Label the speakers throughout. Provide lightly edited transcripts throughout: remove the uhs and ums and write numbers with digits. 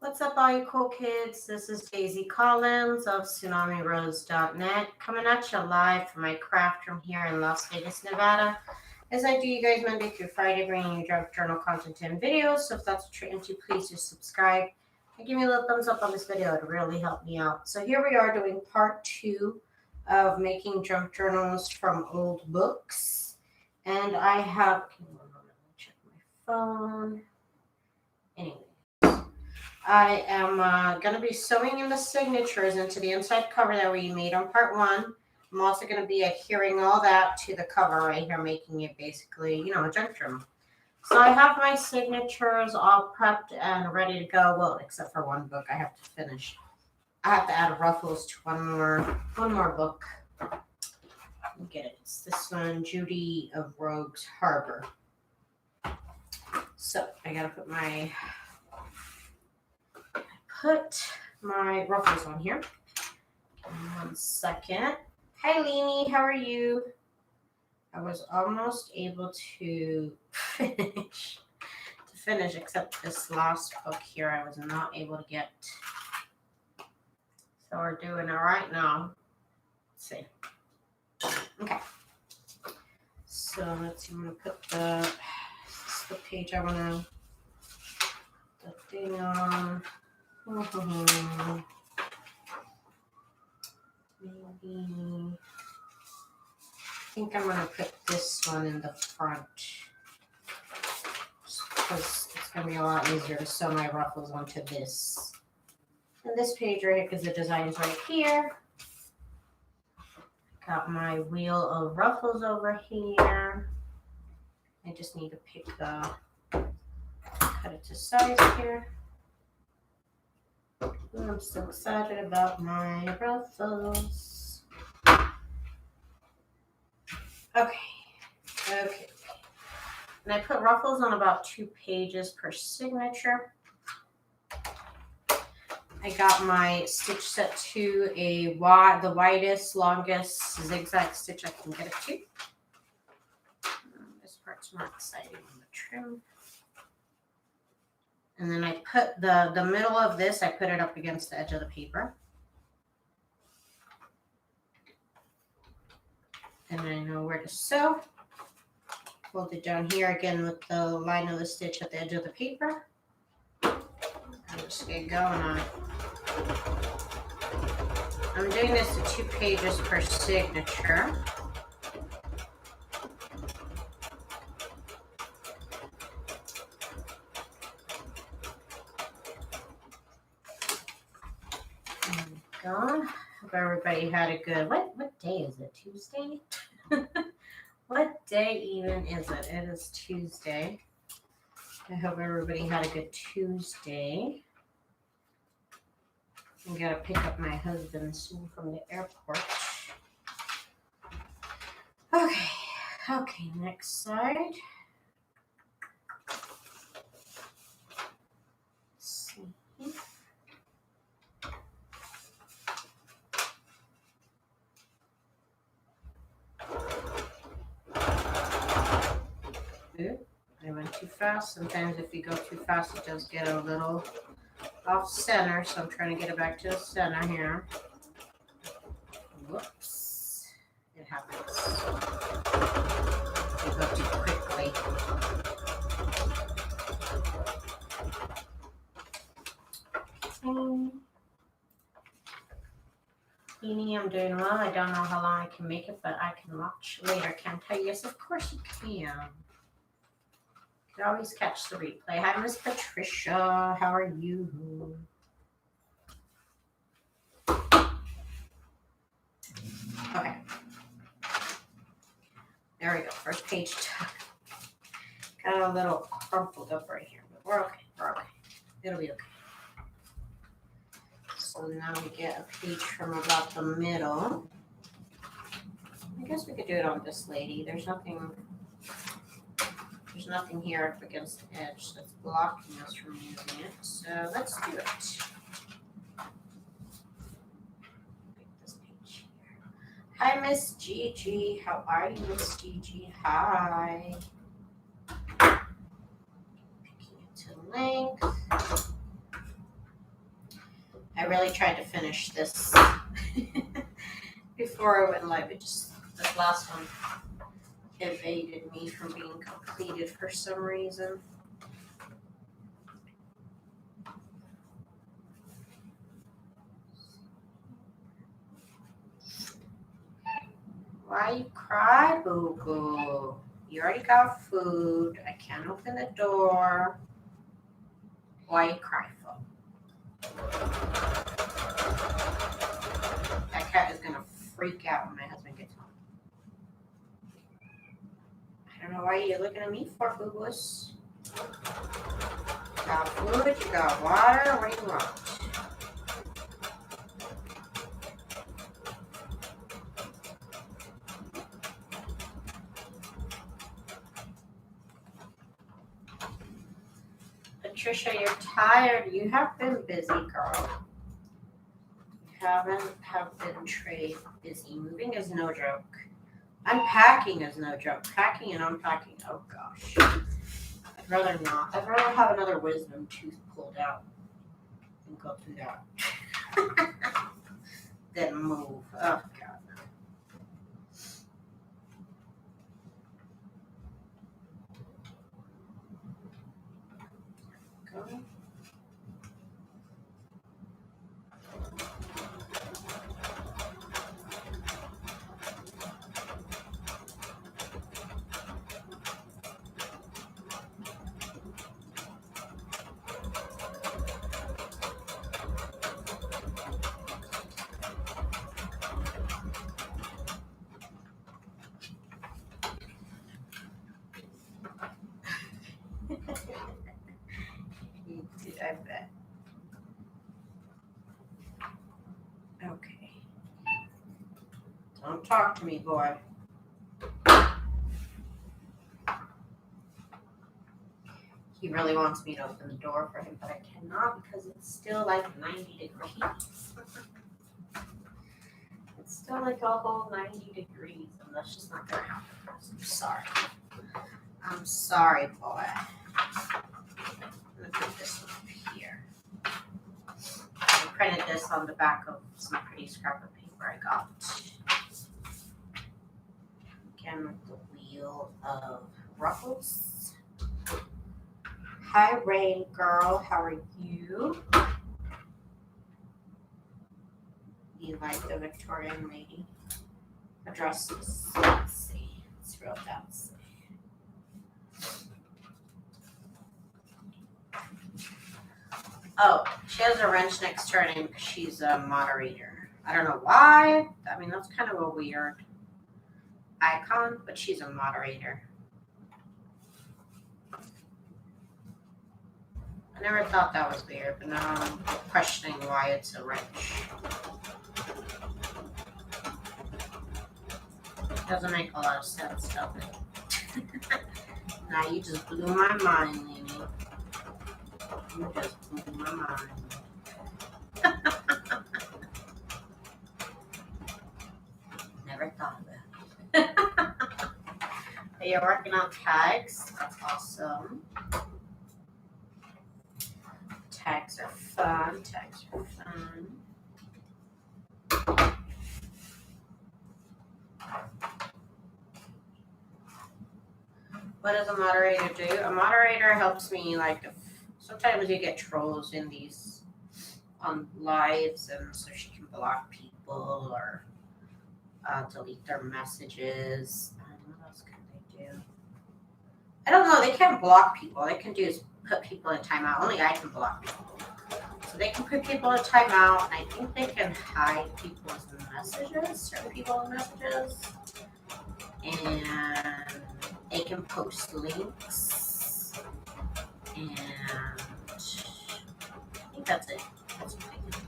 Speaker 1: What's up, all you cool kids? This is Daisy Collins of TsunamiRose.net coming at you live from my craft room here in Las Vegas, Nevada. As I do you guys Monday through Friday, bringing you junk journal content and videos. So if that's what you're into, please just subscribe and give me a little thumbs up on this video. It really helped me out. So here we are doing part 2 of making junk journals from old books. And I have, let me check my phone. Anyway. I am going to be sewing in the signatures into the inside cover that we made on part 1. I'm also going to be adhering all that to the cover right here, making it basically, a junk journal. So I have my signatures all prepped and ready to go. Well, except for one book I have to finish. I have to add ruffles to one more book. Let me get it. It's this one, Judy of Rogues Harbor. So I got to put my ruffles on here. 1 second. Hi, Leanie. How are you? I was almost able to finish, except this last book here I was not able to get. So we're doing it right now. Let's see. Okay. So let's see. I'm going to put this is the page I want the thing on. Maybe I think I'm going to put this one in the front because it's going to be a lot easier to sew my ruffles onto this. And this page right here, because the design's right here. Got my wheel of ruffles over here. I just need to cut it to size here. I'm so excited about my ruffles. Okay. And I put ruffles on about 2 pages per signature. I got my stitch set to the widest, longest zigzag stitch I can get it to. This part's not exciting on the trim. And then I put the middle of this, I put it up against the edge of the paper. And I know where to sew. Hold it down here again with the line of the stitch at the edge of the paper. I'm just going to go on. I'm doing this to 2 pages per signature. Hope everybody had a good, what day is it? Tuesday? What day even is it? It is Tuesday. I hope everybody had a good Tuesday. I gotta pick up my husband soon from the airport. Okay, next side. Let's see. I went too fast. Sometimes if you go too fast, it does get a little off center. So I'm trying to get it back to the center here. Whoops. It happens. You go too quickly. Beanie, I'm doing well. I don't know how long I can make it, but I can watch later. Can't tell you. Yes, of course you can. You can always catch the replay. Hi, Miss Patricia. How are you? Okay. There we go. First page done. Got a little crumpled up right here, but we're okay. It'll be okay. So now we get a page from about the middle. I guess we could do it on this lady. There's nothing here up against the edge that's blocking us from using it. So let's do it. Pick this page here. Hi, Miss Gigi. How are you, Miss Gigi? Hi. Picking it to length. I really tried to finish this before I went live. This last one evaded me from being completed for some reason. Why you cry, boo-boo? You already got food. I can't open the door. Why you cry for? That cat is gonna freak out when my husband gets home. I don't know why you're looking at me for, boo-boos. You got food, you got water, what do you want? Patricia, you're tired. You have been busy, girl. You have been trade busy. Moving is no joke. Unpacking is no joke. Packing and unpacking, oh gosh. I'd rather not. I'd rather have another wisdom tooth pulled out and go through that than move. Oh god. Go. You did, I bet. Okay. Don't talk to me, boy. He really wants me to open the door for him, but I cannot because it's still like 90 degrees. It's still like a whole 90 degrees, and that's just not gonna happen for us. I'm sorry. I'm sorry, boy. I'm gonna put this one up here. I printed this on the back of some pretty scrap of paper I got. Again with the wheel of ruffles. Hi, Rain Girl. How are you? You like the Victorian lady dresses? Let's see. Let's roll down. Oh, she has a wrench next to her name because she's a moderator. I don't know why. I mean, that's kind of a weird icon, but she's a moderator. I never thought that was weird, but now I'm questioning why it's a wrench. Doesn't make a lot of sense, does it? Now you just blew my mind, Nene. You just blew my mind. Never thought of it. You're working on tags. That's awesome. Tags are fun. Tags are fun. What does a moderator do? A moderator helps me, like, if sometimes you get trolls in these on lives, and so she can block people or delete their messages. What else can they do? I don't know. They can't block people. All they can do is put people in timeout. Only I can block people. So they can put people in timeout, and I think they can hide people's messages, certain people's messages. And they can post links. And I think that's it. That's what they can do.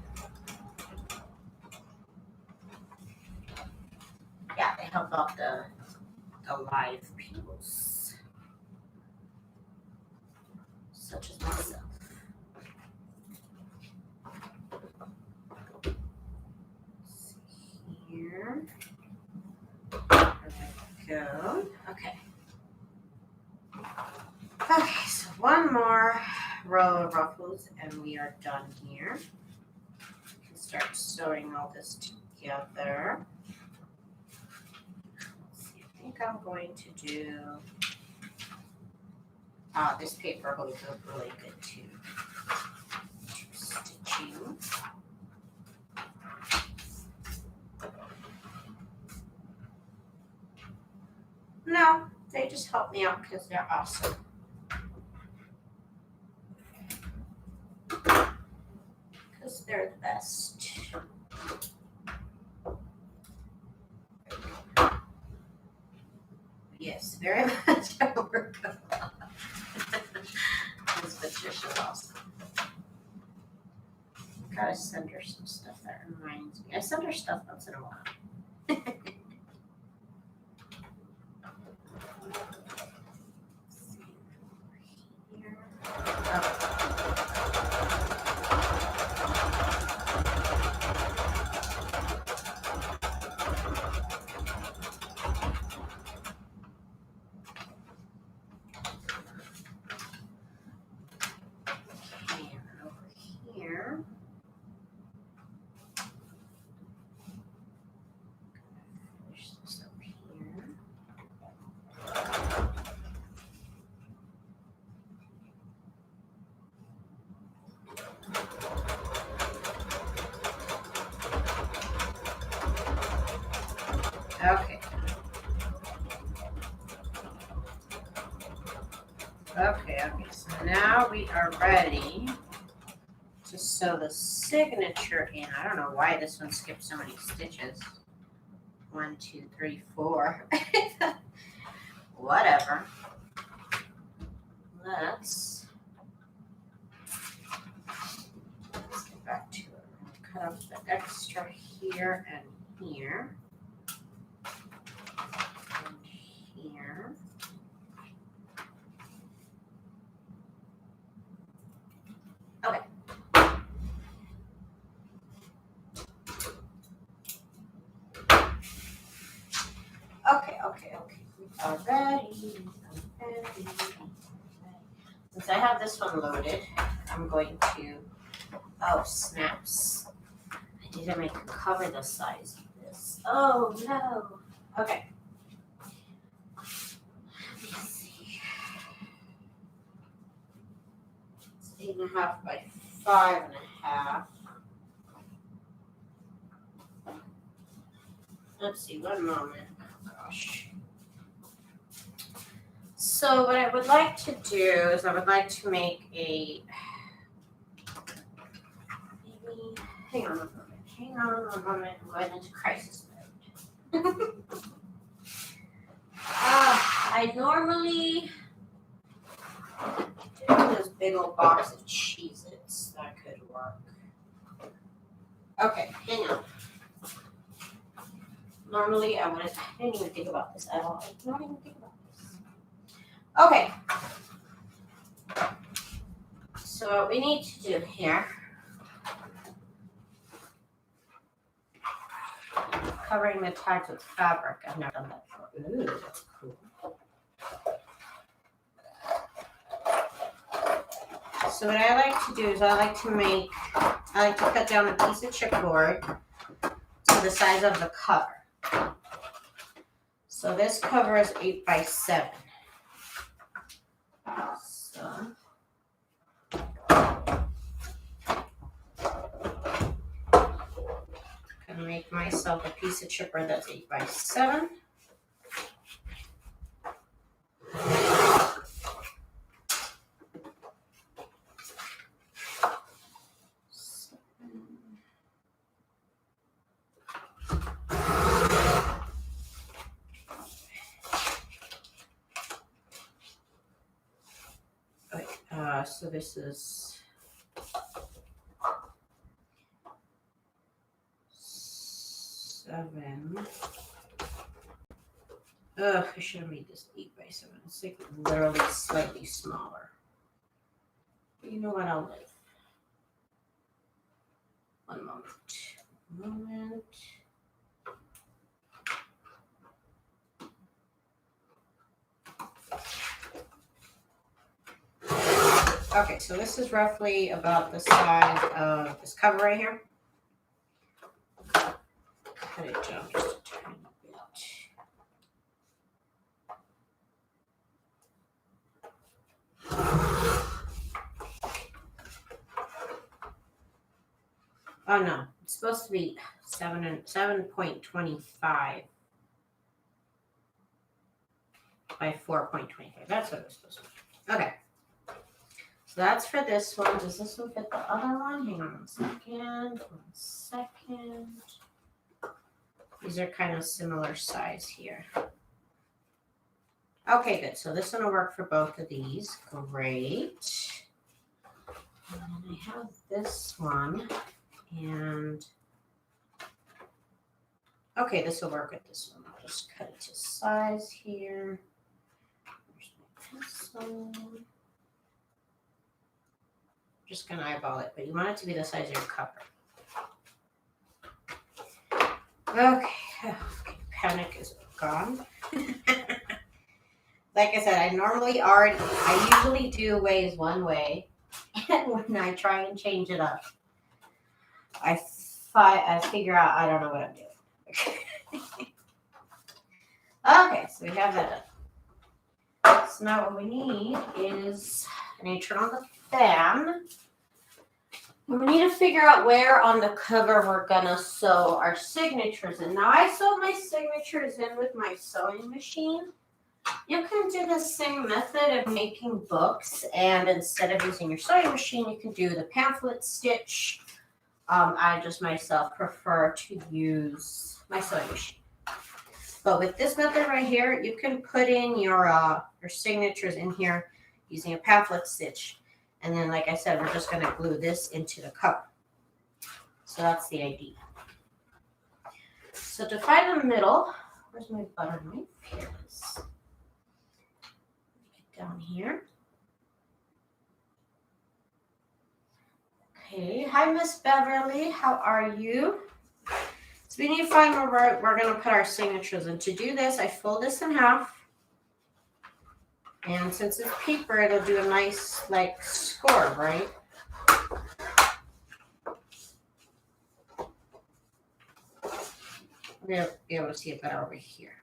Speaker 1: Yeah, they help out the live peoples, such as myself. Let's see here. There we go. Okay. Okay, so one more row of ruffles and we are done here. start sewing all this together. Let's see, I think I'm going to do, this paper holds up really good to stitching. No, they just help me out because they're awesome. Because they're the best. Yes, very much a work of love. Miss Patricia's awesome. Gotta send her some stuff that reminds me. I send her stuff once in a while. Here. Oh. Okay. Okay, so now we are ready to sew the signature in. I don't know why this one skipped so many stitches. 1, 2, 3, 4. Whatever. Let's get back to it. Cut off the extra here and here. And here. Okay. Okay. We are ready. Since I have this one loaded, I'm going to, oh snaps. I didn't make a cover the size of this. Oh no. Okay. Let me see. It's 8.5 by 5.5. Let's see, one moment. Oh gosh. So what I would like to do is I would like to make a, maybe, hang on a moment, I'm going into crisis mode. I normally do this big old box of Cheez-Its. That could work. Okay, hang on. Normally I didn't even think about this at all. I don't even think about this. Okay. So what we need to do here, covering the tags with fabric. I've never done that before. Ooh, that's cool. So what I like to do is I like to cut down a piece of chipboard to the size of the cover. So this cover is 8 by 7. So I'm gonna make myself a piece of chipboard that's 8 by 7. So this is 7. Ugh, I should have made this 8 by 7. It's like literally slightly smaller. But you know what? I'll live. One moment. Okay, so this is roughly about the size of this cover right here. Oh no, it's supposed to be 7.25 by 4.25. That's what it was supposed to be. Okay. So that's for this one. Does this one fit the other one? Hang on 1 second. These are kind of similar size here. Okay, good. So this one will work for both of these. Great. And then I have this one. And okay, this will work with this one. I'll just cut it to size here. There's my pencil. Just gonna eyeball it, but you want it to be the size of your cover. Okay, panic is gone. Like I said, I usually do ways one way, and when I try and change it up, I figure out I don't know what I'm doing. Okay, so we have that done. So now what we need is, I need to turn on the fan. We need to figure out where on the cover we're gonna sew our signatures in. Now I sew my signatures in with my sewing machine. You can do the same method of making books, and instead of using your sewing machine, you can do the pamphlet stitch. I just myself prefer to use my sewing machine. But with this method right here, you can put in your signatures in here using a pamphlet stitch. And then, like I said, we're just going to glue this into the cover. So that's the idea. So to find the middle, where's my butter knife? Here it is. Get down here. Okay, hi Miss Beverly, how are you? So we need to find where we're going to put our signatures. And to do this, I fold this in half. And since it's paper, it'll do a nice, like, score, right? We'll be able to see it better over here.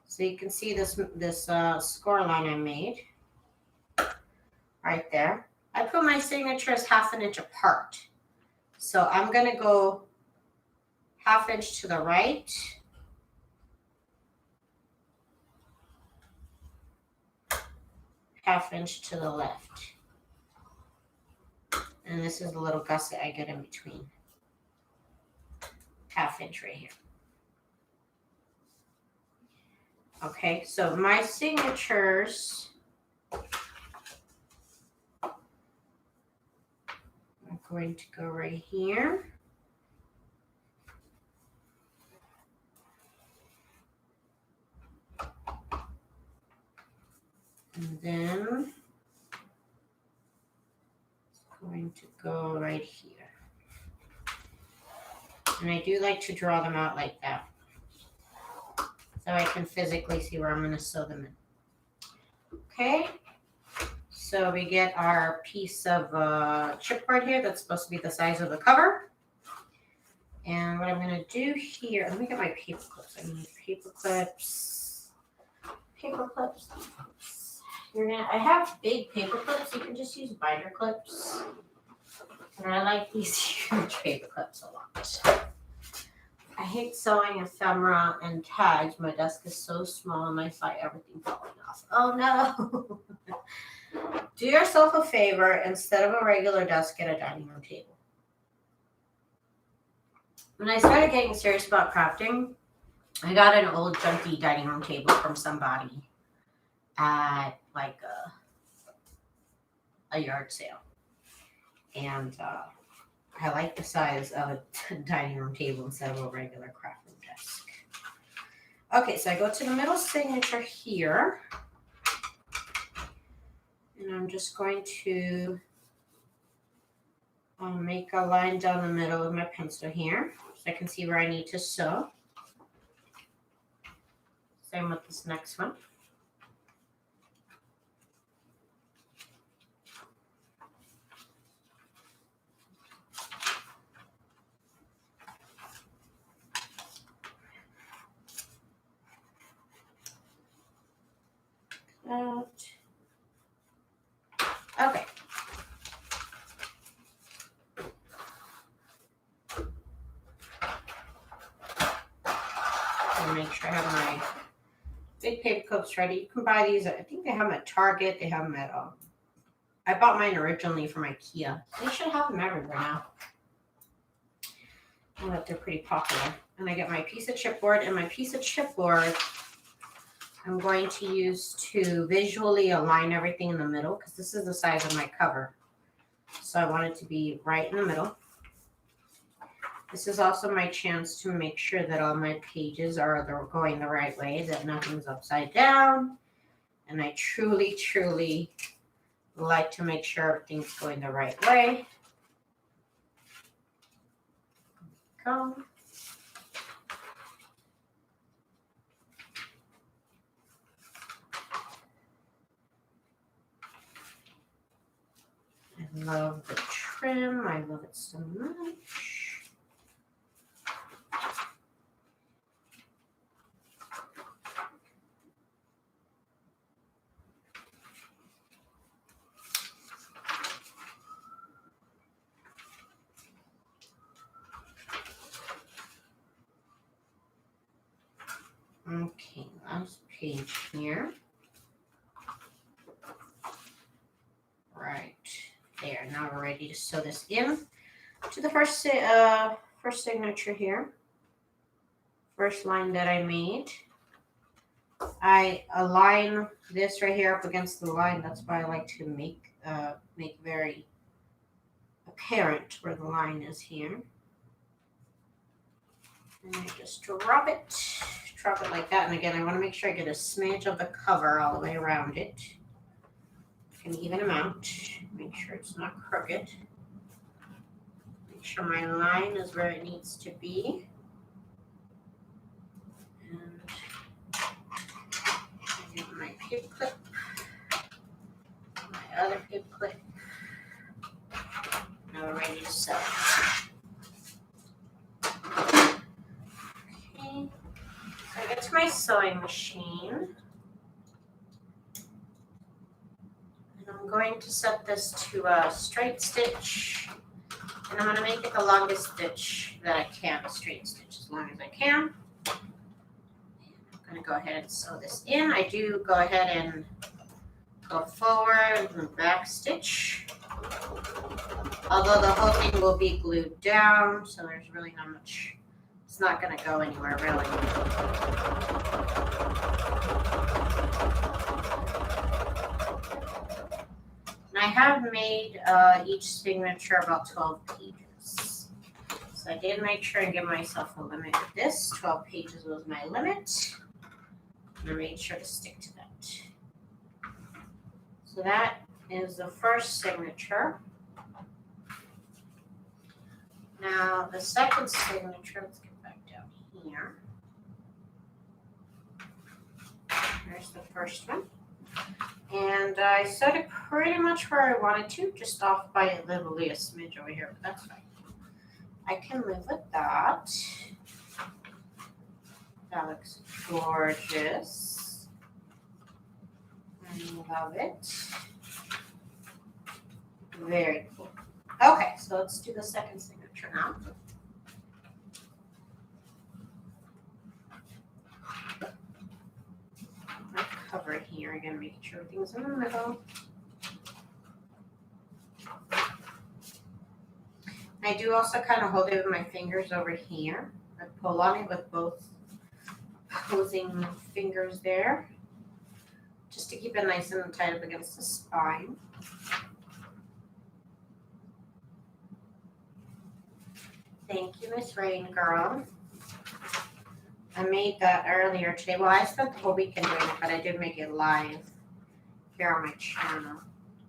Speaker 1: So you can see this score line I made right there. I put my signatures 1/2 inch apart. So I'm going to go 1/2 inch to the right. Half inch to the left. And this is the little gusset I get in between. 1/2 inch right here. Okay, so my signatures are going to go right here. And then it's going to go right here. And I do like to draw them out like that, so I can physically see where I'm going to sew them in. Okay, so we get our piece of chipboard here that's supposed to be the size of the cover. And what I'm going to do here, let me get my paper clips. I need paper clips. Paper clips. I have big paper clips. You can just use binder clips. And I like these huge paper clips a lot. I hate sewing ephemera and tags. My desk is so small and I find everything falling off. Oh no! Do yourself a favor. Instead of a regular desk, get a dining room table. When I started getting serious about crafting, I got an old junky dining room table from somebody at like a yard sale. And I like the size of a dining room table instead of a regular craft room desk. Okay, so I go to the middle signature here. And I'm just going to make a line down the middle with my pencil here, so I can see where I need to sew. Same with this next one. Out. Okay. stick paper clips ready. You can buy these. I think they have them at Target. They have them at I bought mine originally from IKEA. They should have them everywhere now. But they're pretty popular. And I get my piece of chipboard, and my piece of chipboard I'm going to use to visually align everything in the middle, because this is the size of my cover. So I want it to be right in the middle. This is also my chance to make sure that all my pages are going the right way, that nothing's upside down. And I truly, truly like to make sure everything's going the right way. Go. I love the trim. I love it so much. Okay, last page here. Right there. Now we're ready to sew this in to the first signature here. First line that I made. I align this right here up against the line. That's why I like to make very apparent where the line is here. And I just drop it like that. And again, I want to make sure I get a smidge of the cover all the way around it. An even amount. Make sure it's not crooked. Make sure my line is where it needs to be. And I get my paper clip, my other paper clip. Now we're ready to sew. Okay. So I get to my sewing machine. I'm going to set this to a straight stitch, and I'm going to make it the longest stitch that I can, a straight stitch as long as I can. I'm going to go ahead and sew this in. I do go ahead and go forward and back stitch, although the whole thing will be glued down, so there's really not much, it's not going to go anywhere really. I have made each signature about 12 pages. So I did make sure and give myself a limit with this. 12 pages was my limit. And I made sure to stick to that. So that is the first signature. Now the second signature, let's get back down here. There's the first one. And I sewed it pretty much where I wanted to, just off by literally a smidge over here, but that's fine. I can live with that. That looks gorgeous. I love it. Very cool. Okay, so let's do the second signature now. Cover it here again, making sure everything's in the middle. I do also kind of hold it with my fingers over here. I pull on it with both opposing fingers there, just to keep it nice and tight up against the spine. Thank you, Miss Rain Girl. I made that earlier today. Well, I spent the whole weekend doing it, but I did make it live here on my channel,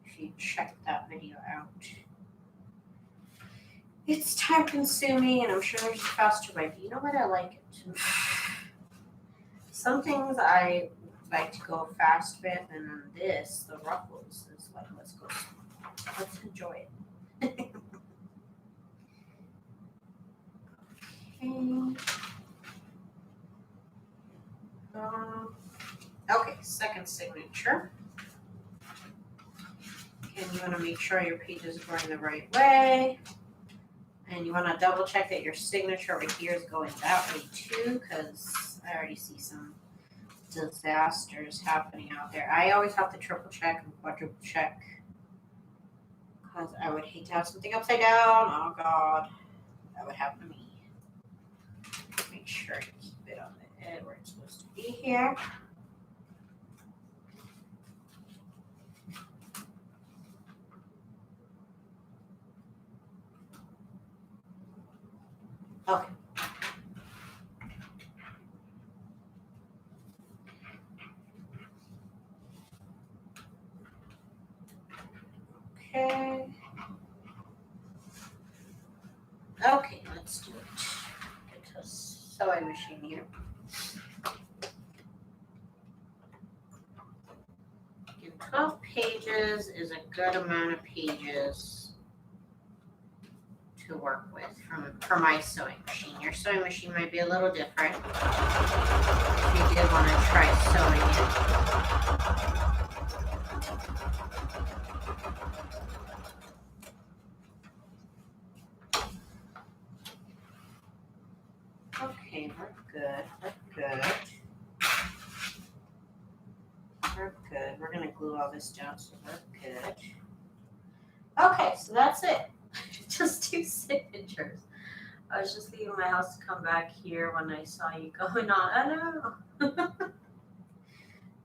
Speaker 1: if you check that video out. It's time consuming, and I'm sure there's a faster way, but you know what? I like it. Some things I like to go fast with, and then this, the ruffles, is like, let's go. Let's enjoy it. Okay. Okay, second signature. And you want to make sure your page is going the right way. And you want to double check that your signature over here is going that way too, because I already see some disasters happening out there. I always have to triple check and quadruple check because I would hate to have something upside down. Oh God, that would happen to me. Make sure to keep it on the edge where it's supposed to be here. Okay. Okay. Okay, let's do it. Get a sewing machine here. And 12 pages is a good amount of pages to work with for my sewing machine. Your sewing machine might be a little different if you did want to try sewing it. Okay, we're good. We're good. We're good. We're going to glue all this down so we're good. Okay, so that's it. Just 2 signatures. I was just leaving my house to come back here when I saw you going on. I know.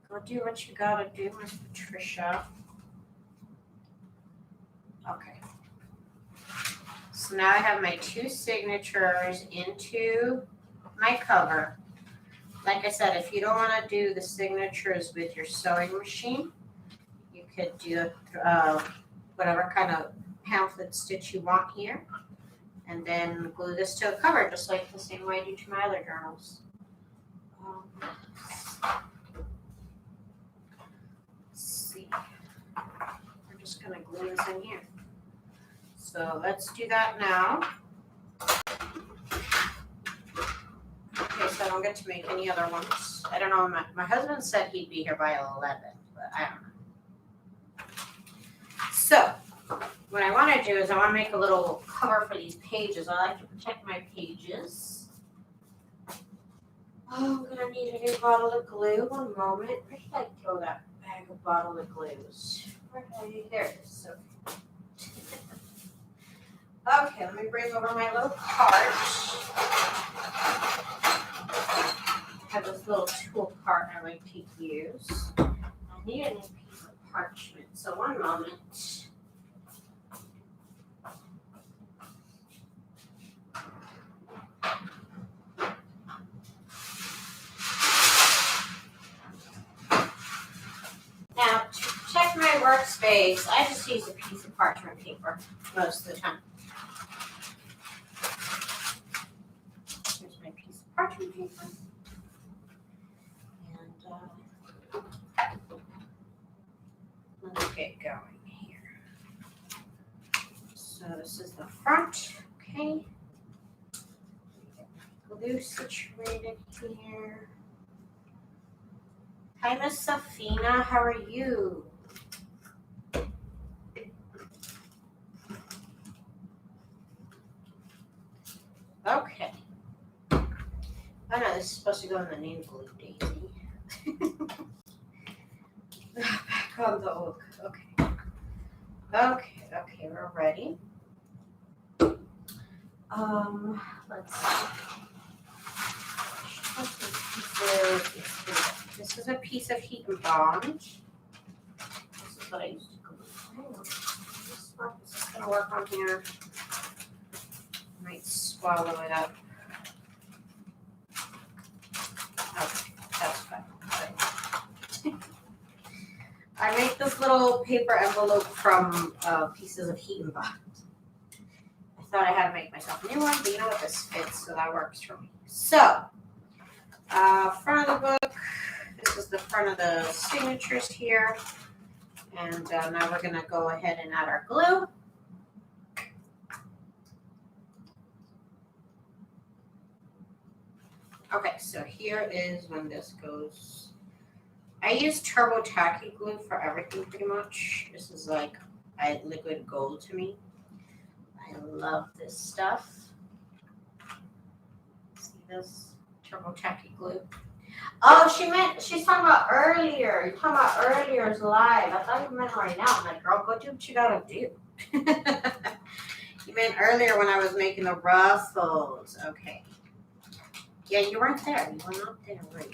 Speaker 1: Go do what you gotta do, Miss Patricia. Okay. So now I have my 2 signatures into my cover. Like I said, if you don't want to do the signatures with your sewing machine, you could do whatever kind of pamphlet stitch you want here. And then glue this to a cover, just like the same way I do to my other journals. Let's see. We're just going to glue this in here. So let's do that now. Okay, so I don't get to make any other ones. I don't know. My husband said he'd be here by 11, but I don't know. So what I want to do is I want to make a little cover for these pages. I like to protect my pages. Oh, I'm going to need a new bottle of glue. One moment. Where did I throw that bag of bottle of glues? There it is. Okay, let me bring over my little cart. I have this little tool cart I like to use. I need a new piece of parchment. So one moment. Now, to protect my workspace, I just use a piece of parchment paper most of the time. Here's my piece of parchment paper. And let's get going here. So this is the front, okay. Glue situated here. Hi, Miss Safina, how are you? Okay. Oh no, this is supposed to go in the name glue, Daisy. Back on the hook. Okay. Okay, we're ready. Let's see. This is a piece of heat and bond. This is what I used to glue. This is going to work on here. Might swallow it up. Okay, that's fine. I make this little paper envelope from pieces of heat and bond. I thought I had to make myself a new one, but you know what? This fits, so that works for me. So, front of the book. This is the front of the signatures here. And now we're going to go ahead and add our glue. Okay, so here is when this goes. I use Turbo Tacky glue for everything pretty much. This is like liquid gold to me. I love this stuff. See this? Turbo Tacky glue. Oh, she's talking about earlier. You're talking about earlier's live. I thought you meant right now. I'm like, girl, go do what you gotta do. You meant earlier when I was making the ruffles. Okay. Yeah, you weren't there. You were not there, right?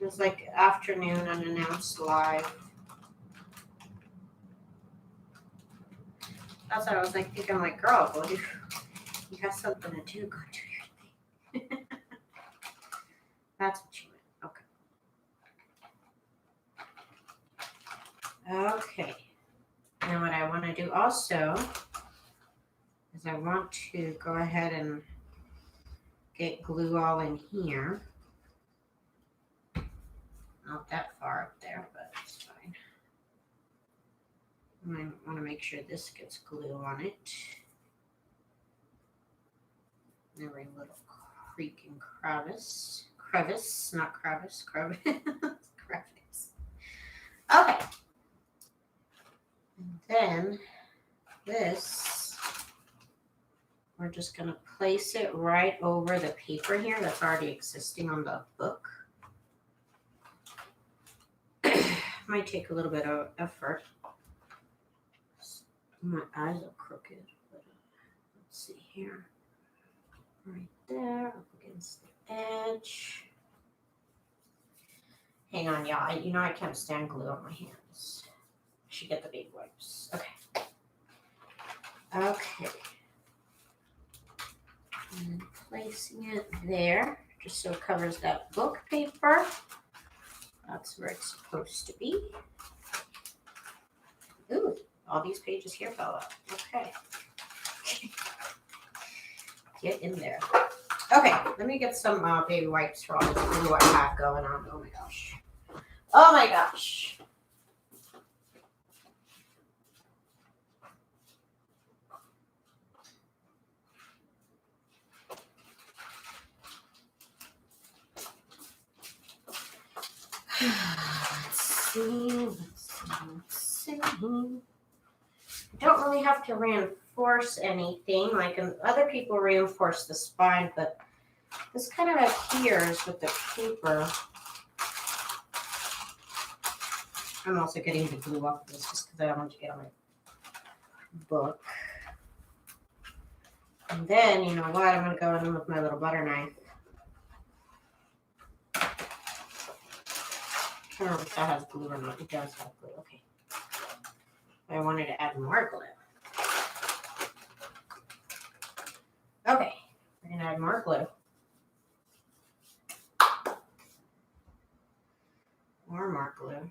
Speaker 1: It was like afternoon unannounced live. That's what I was like thinking. I'm like, girl, go do. You got something to do. Go do your thing. That's what you meant. Okay. Okay. And what I want to do also is I want to go ahead and get glue all in here. Not that far up there, but it's fine. I want to make sure this gets glue on it. Every little creak and crevice. Crevice, not crevice, crevice. Crevice. Okay. And then this, we're just going to place it right over the paper here that's already existing on the book. Might take a little bit of effort. My eyes are crooked. But let's see here. Right there, up against the edge. Hang on, y'all. You know I can't stand glue on my hands. I should get the big wipes. Okay. Okay. And then placing it there, just so it covers that book paper. That's where it's supposed to be. Ooh, all these pages here fell out. Okay. Get in there. Okay, let me get some baby wipes for all this glue I have going on. Oh my gosh. Oh my gosh. Let's see. I don't really have to reinforce anything. Like other people reinforce the spine, but this kind of adheres with the paper. I'm also getting the glue off this just because I don't want to get on my book. And then, you know what? I'm going to go in with my little butter knife. I don't know if that has glue or not. It does have glue. Okay. But I wanted to add more glue. Okay. We're going to add more glue. More glue.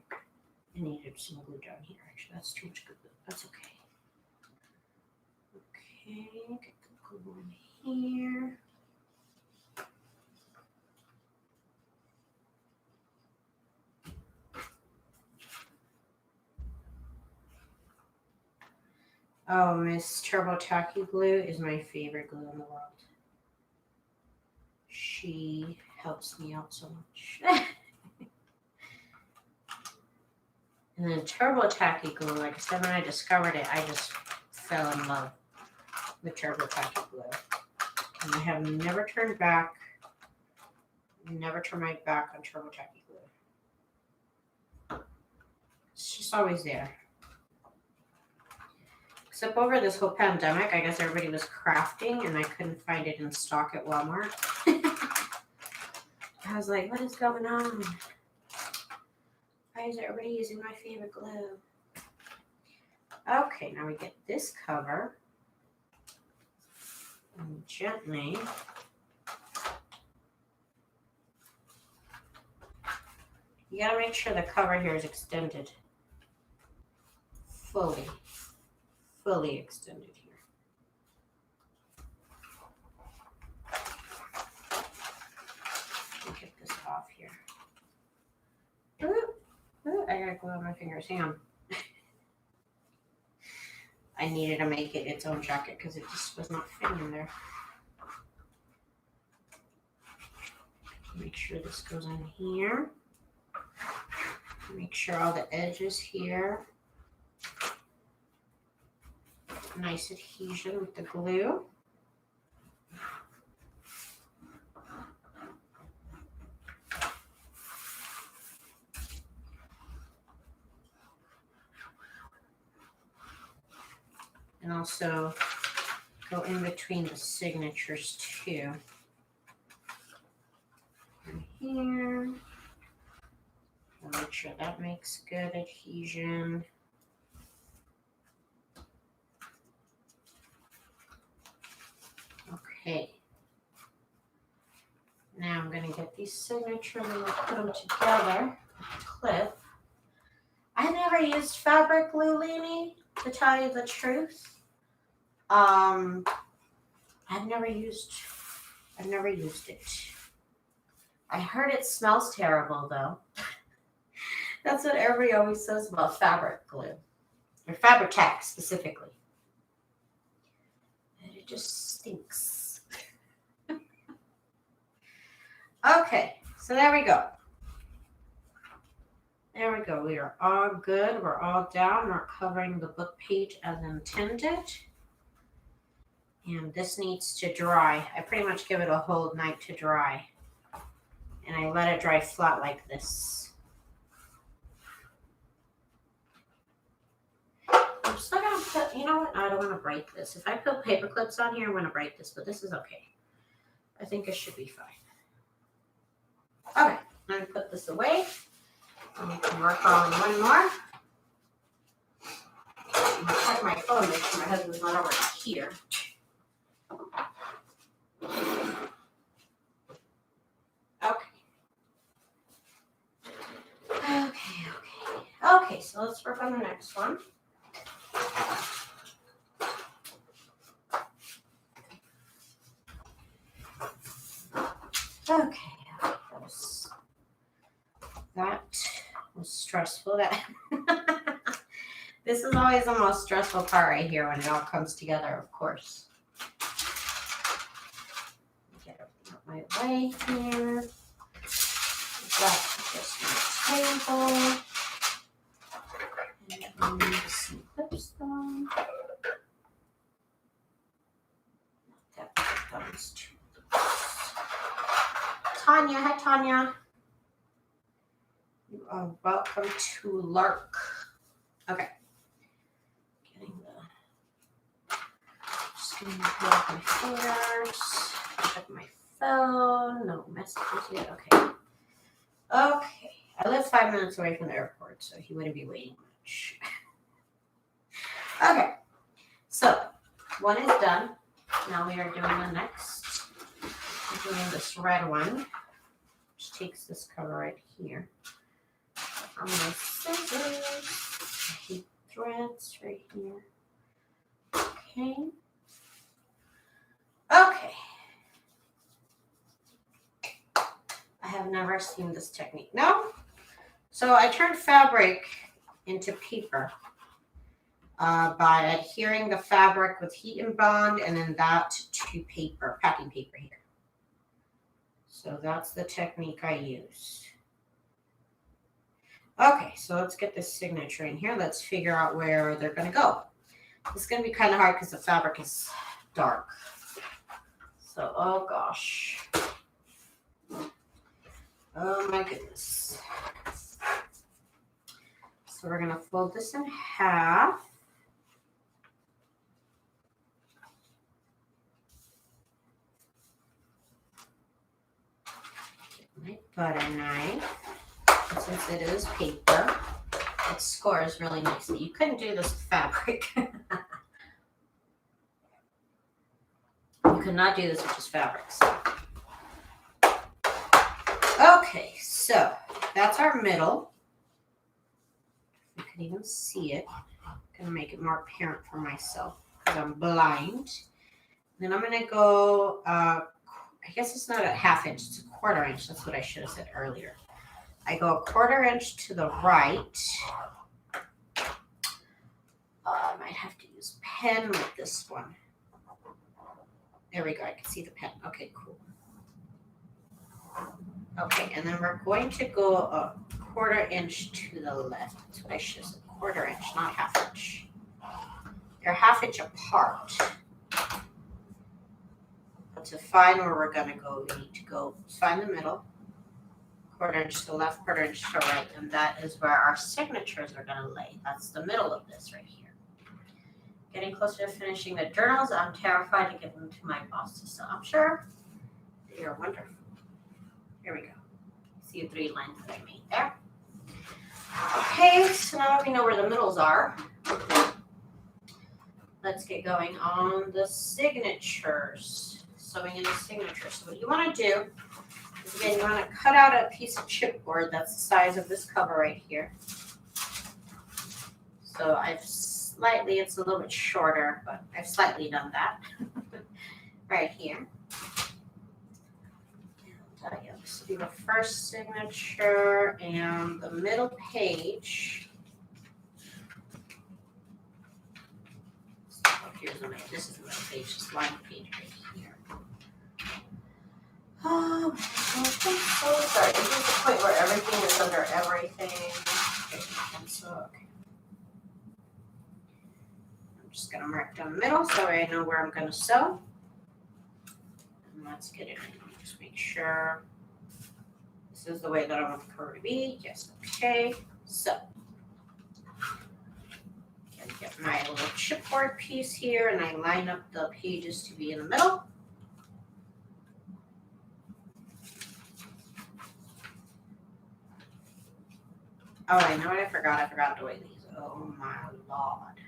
Speaker 1: I needed some glue down here. Actually, that's too much glue. That's okay. Okay, get the glue in here. Oh, Miss Turbo Tacky Glue is my favorite glue in the world. She helps me out so much. And then Turbo Tacky Glue, like I said, when I discovered it, I just fell in love with Turbo Tacky Glue. And I have never turned back, never turned my back on Turbo Tacky Glue. It's just always there. Except over this whole pandemic, I guess everybody was crafting and I couldn't find it in stock at Walmart. I was like, what is going on? Why is everybody using my favorite glue? Okay, now we get this cover. And gently. You gotta make sure the cover here is extended. Fully extended here. Let me get this off here. Ooh, I gotta glue on my fingers. Hang on. I needed to make it its own jacket because it just was not fitting in there. Make sure this goes in here. Make sure all the edges here. Nice adhesion with the glue. And also go in between the signatures too. And here. And make sure that makes good adhesion. Okay. Now I'm going to get these signatures and we'll put them together with a clip. I never used fabric glue, Lainey, to tell you the truth. I've never used it. I heard it smells terrible though. That's what everybody always says about fabric glue. Or Fabri-Tac specifically. And it just stinks. Okay, so there we go. There we go. We are all good. We're all down. We're covering the book page as intended. And this needs to dry. I pretty much give it a whole night to dry. And I let it dry flat like this. I'm still going to put, you know what? I don't want to break this. If I put paper clips on here, I'm going to break this, but this is okay. I think it should be fine. Okay, I'm going to put this away. And we can work on one more. I'm going to check my phone, make sure my husband's not over here. Okay, so let's work on the next one. Okay, that was stressful. This is always the most stressful part right here when it all comes together, of course. Get everything out my way here. That's just my table. And need some clips though. That was too loose. Tanya, hi Tanya. You are welcome to Lark. Okay. Just gonna pull up my fingers. Check my phone. No messages yet. Okay. Okay. I live 5 minutes away from the airport, so he wouldn't be waiting much. Okay. So one is done. Now we are doing the next. We're doing this red one, which takes this cover right here. I'm going to scissors. Keep threads right here. Okay. Okay. I have never seen this technique. No? So I turned fabric into paper by adhering the fabric with heat and bond and then that to paper, packing paper here. So that's the technique I use. Okay, so let's get this signature in here. Let's figure out where they're going to go. It's going to be kind of hard because the fabric is dark. So, oh gosh. Oh my goodness. So we're going to fold this in half. Get my butter knife. And since it is paper, it scores really nicely. You couldn't do this with fabric. You could not do this with just fabric. So. Okay, so that's our middle. You can even see it. I'm going to make it more apparent for myself because I'm blind. Then I'm going to go, I guess it's not a ½ inch, it's a ¼ inch. That's what I should have said earlier. I go a ¼ inch to the right. I might have to use pen with this one. There we go. I can see the pen. Okay, cool. Okay, and then we're going to go a ¼ inch to the left. That's what I should have said. ¼ inch, not ½ inch. They're ½ inch apart. But to find where we're going to go, we need to go find the middle. ¼ inch to the left, ¼ inch to the right, and that is where our signatures are going to lay. That's the middle of this right here. Getting closer to finishing the journals. I'm terrified to give them to my boss to sell. I'm sure they're wonderful. Here we go. See the 3 lines that I made there. Okay, so now we know where the middles are. Let's get going on the signatures. Sewing in the signatures. So what you want to do is, again, you want to cut out a piece of chipboard that's the size of this cover right here. So it's a little bit shorter, but I've slightly done that right here. This will be the first signature and the middle page. This is the middle page, this line page right here. Oh, I'm so sorry. This is the point where everything is under everything. Okay. I'm just going to mark down the middle so I know where I'm going to sew. And let's get it in. Just make sure this is the way that I want the cover to be. Yes, okay. So, I get my little chipboard piece here and I line up the pages to be in the middle. Oh, I know what I forgot. I forgot to weigh these. Oh my Lord.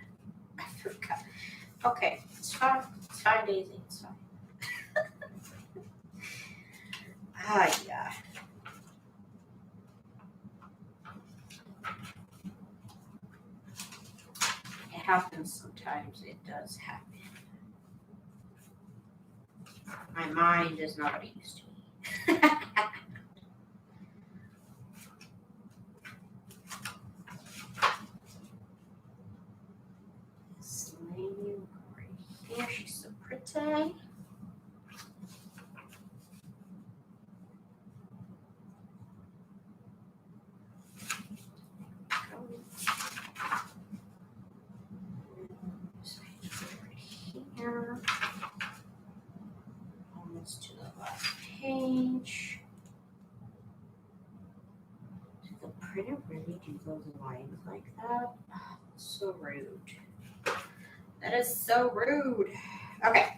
Speaker 1: I forgot. Okay, it's fine. It's fine, Daisy. It's fine. Yeah. It happens sometimes. It does happen. My mind is not what it used to be. This lady right here, she's so pretty. Here. Almost to the last page. Did the printer really do those lines like that? Oh, so rude. That is so rude. Okay.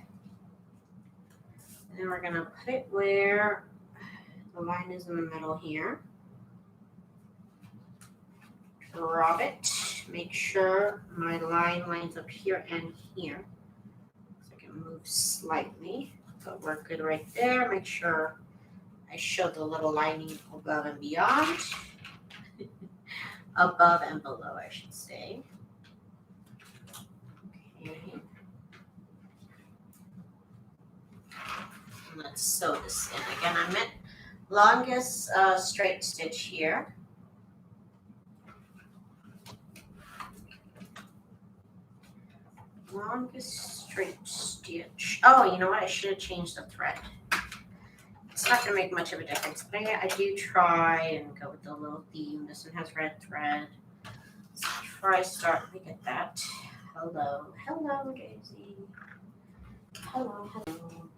Speaker 1: And then we're going to put it where the line is in the middle here. Drop it. Make sure my line lines up here and here. So I can move slightly. But we're good right there. Make sure I show the little lining above and beyond. Above and below, I should say. Okay. Let's sew this in. Again, I meant longest straight stitch here. Longest straight stitch. Oh, you know what? I should have changed the thread. It's not going to make much of a difference, but I do try and go with the little theme. This one has red thread. So before I start, let me get that. Hello. Hello, Daisy. Hello, hello.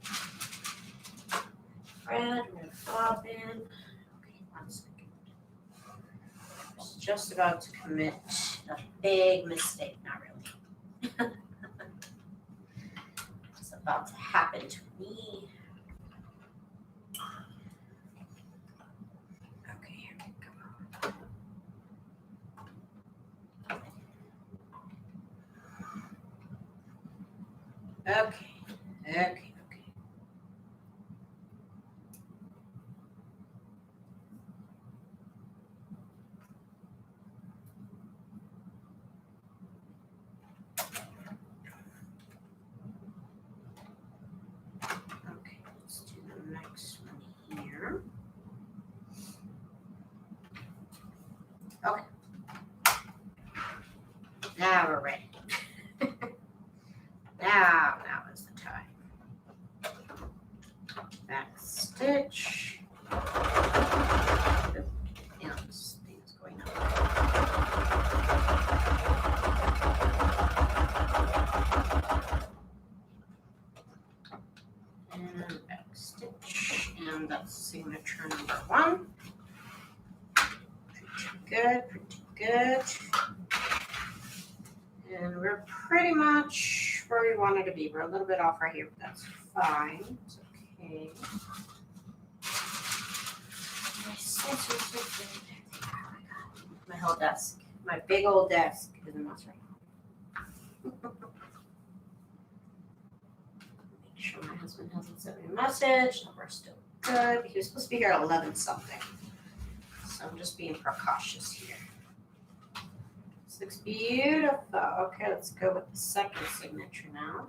Speaker 1: Red bobbin. Okay, 1 second. I was just about to commit a big mistake. Not really. It's about to happen to me. Okay, here we go. Okay. Okay, let's do the next one here. Okay. Now we're ready. Now is the time. Back stitch. You know, this thing's going up. And back stitch. And that's signature number 1. Pretty good. And we're pretty much where we wanted to be. We're a little bit off right here, but that's fine. It's okay. My whole desk, my big old desk is a mess right now. Make sure my husband hasn't sent me a message. No, we're still good. He was supposed to be here at 11 something. So I'm just being precautious here. This looks beautiful. Okay, let's go with the second signature now.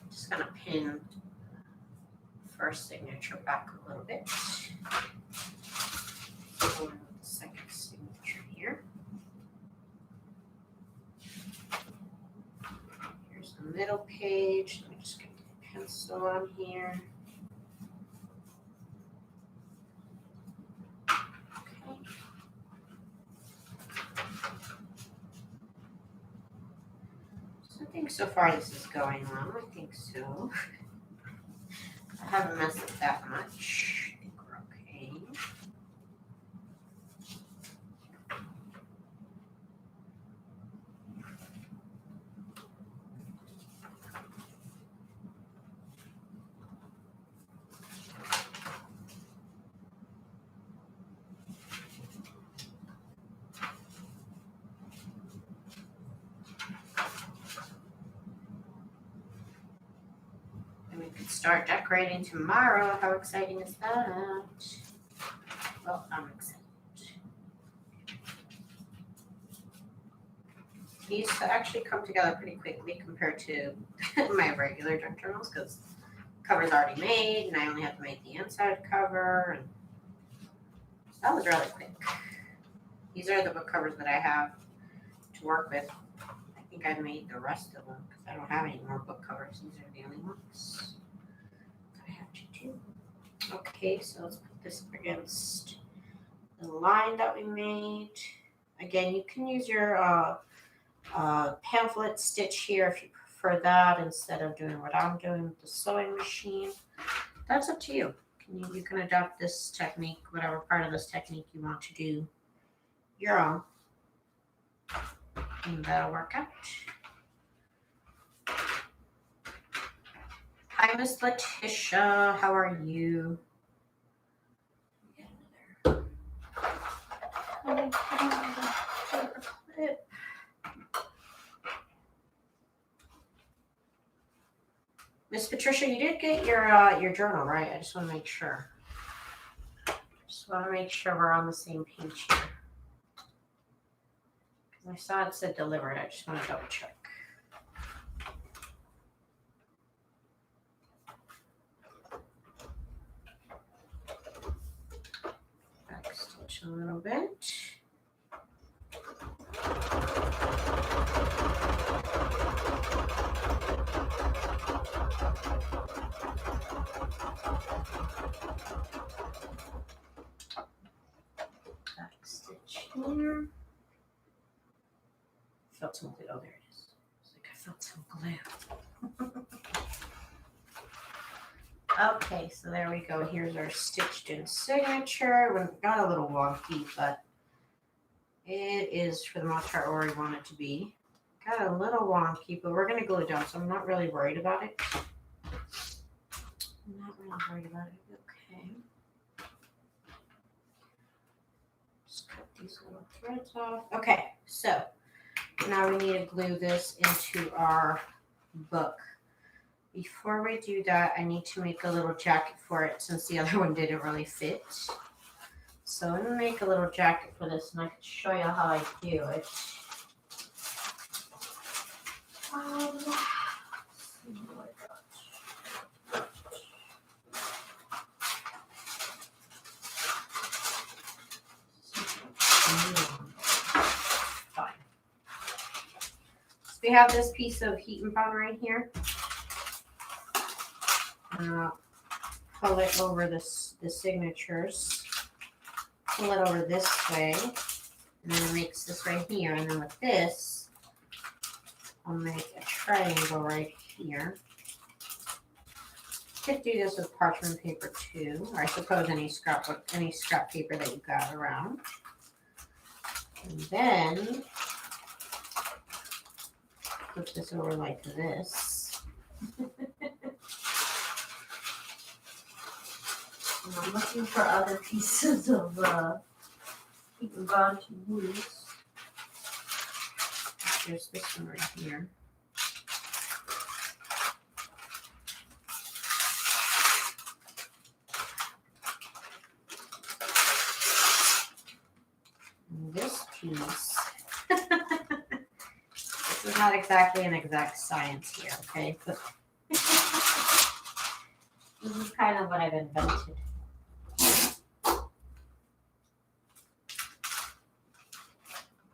Speaker 1: Just gonna pin first signature back a little bit. Going with the second signature here. Here's the middle page. Let me just get the pencil on here. Okay. So I think so far this is going well. I think so. I haven't messed up that much. I think we're okay. Start decorating tomorrow. How exciting is that? Well, I'm excited. These actually come together pretty quickly compared to my regular junk journals because the cover's already made and I only have to make the inside cover. And that was really quick. These are the book covers that I have to work with. I think I made the rest of them because I don't have any more book covers. These are the only ones. Okay, so let's put this up against the line that we made. Again, you can use your pamphlet stitch here if you prefer that instead of doing what I'm doing with the sewing machine. That's up to you. You can adopt this technique, whatever part of this technique you want to do your own. And that'll work out. Hi, Miss Letitia. How are you? Miss Patricia, you did get your journal, right? I just want to make sure. Just want to make sure we're on the same page here. Because I saw it said delivered. I just want to double check. Backstitch a little bit. Backstitch here. Felt some glue. Oh, there it is. It's like I felt some glue. Okay, so there we go. Here's our stitched in signature. It got a little wonky, but it is for the most part where we want it to be. Got a little wonky, but we're going to glue it down, so I'm not really worried about it. I'm not really worried about it. Okay. Just cut these little threads off. Okay, so now we need to glue this into our book. Before we do that, I need to make a little jacket for it since the other one didn't really fit. So I'm going to make a little jacket for this and I can show you how I do it. Fine. So we have this piece of heat and bond right here. Pull it over the signatures. Pull it over this way, and then it makes this right here. And then with this, I'll make a triangle right here. Could do this with parchment paper too, or I suppose any scrap paper that you got around. And then put this over like this.
Speaker 2: I'm looking for other pieces of bond to use.
Speaker 1: There's this one right here. And this piece. This is not exactly an exact science here, okay? But this is kind of what I've invented.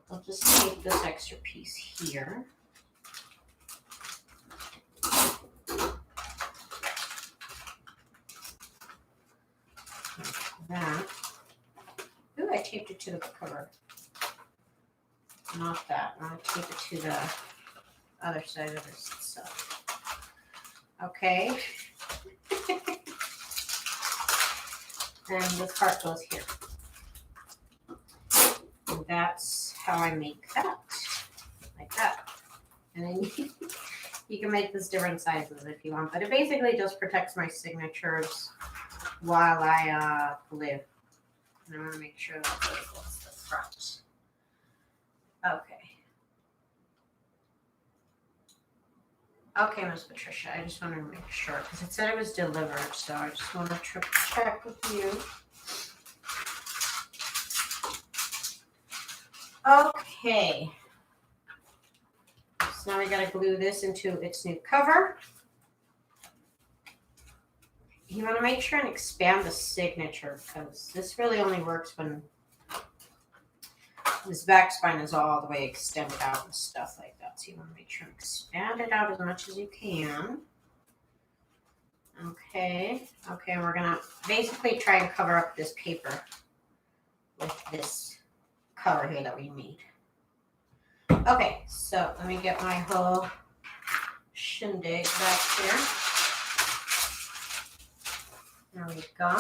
Speaker 1: I'll just take this extra piece here. Like that. Ooh, I taped it to the cover. Not that. I want to tape it to the other side of this stuff. Okay. And this part goes here. And that's how I make that. Like that. And then you can make this different sizes if you want. But it basically just protects my signatures while I glue. And I want to make sure that that's the front. Okay. Okay, Miss Patricia, I just wanted to make sure because it said it was delivered, so I just want to triple check with you. Okay. So now we got to glue this into its new cover. You want to make sure and expand the signature because this really only works when this back spine is all the way extended out and stuff like that. So you want to make sure and expand it out as much as you can. Okay. Okay, and we're going to basically try and cover up this paper with this cover here that we made. Okay, so let me get my whole shindig back here. There we go.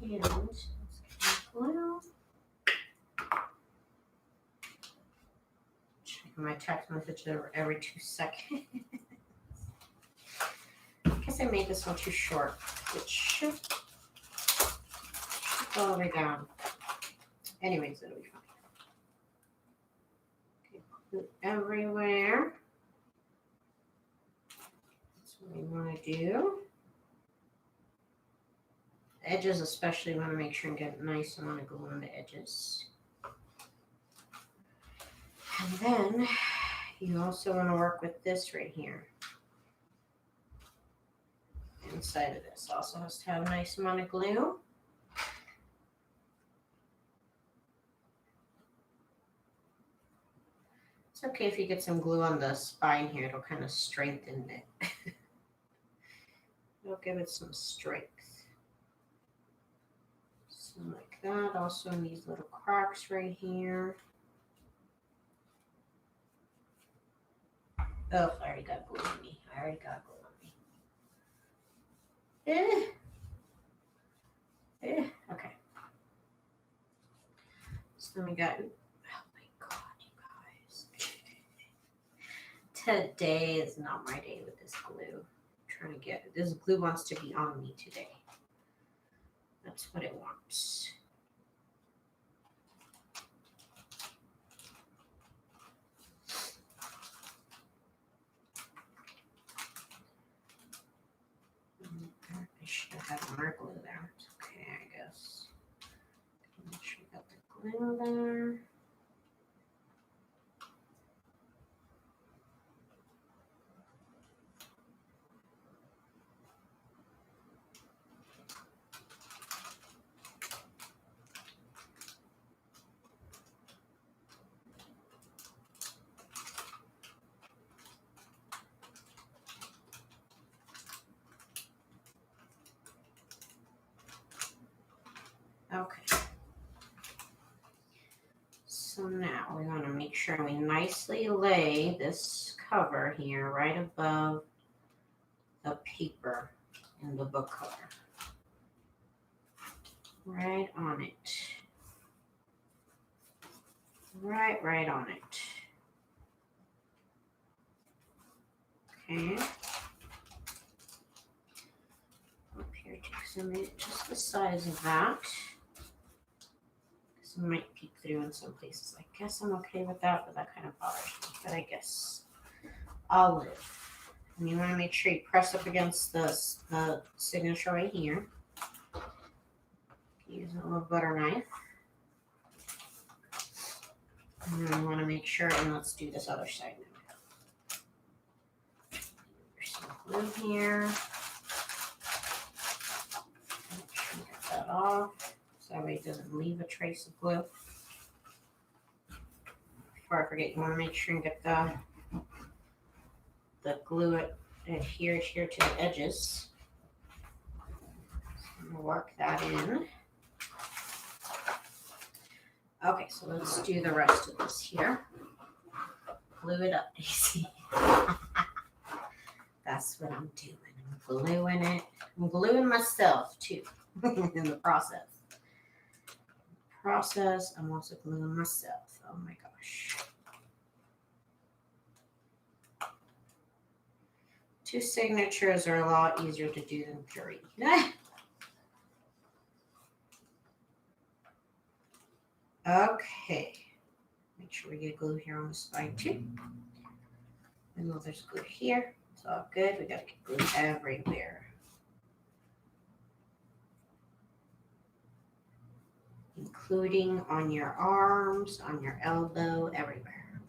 Speaker 1: And let's get my glue. Checking my text message every 2 seconds. I guess I made this one too short. It should go all the way down. Anyways, it'll be fine. Okay, glue everywhere. That's what we want to do. Edges especially want to make sure and get nice amount of glue on the edges. And then you also want to work with this right here. Inside of this also has to have a nice amount of glue. It's okay if you get some glue on the spine here, it'll kind of strengthen it. It'll give it some strength. So like that, also in these little cracks right here. Oh, I already got glue on me. Okay. So then we got, oh my God, you guys. Today is not my day with this glue. I'm trying to get, this glue wants to be on me today. That's what it wants. I should have had more glue there. It's okay, I guess. Make sure we got the glue there. Okay. So now we want to make sure we nicely lay this cover here, right above the paper in the book cover. Right on it. Right on it. Okay. Up here, just the size of that. This might peek through in some places. I guess I'm okay with that, but that kind of bothers me. But I guess I'll live. And you want to make sure you press up against the signature right here. Use a little butter knife. And then I want to make sure, and let's do this other side now. There's some glue here. Make sure you get that off so that way it doesn't leave a trace of glue. Before I forget, you want to make sure and get the glue adhered here to the edges. So I'm going to work that in. Okay, so let's do the rest of this here. Glue it up, Daisy. That's what I'm doing. I'm gluing it. I'm gluing myself too in the process. I'm also gluing myself. Oh my gosh. Two signatures are a lot easier to do than three. Okay. Make sure we get glue here on the spine too. And though there's glue here, it's all good. We gotta get glue everywhere. Including on your arms, on your elbow, everywhere.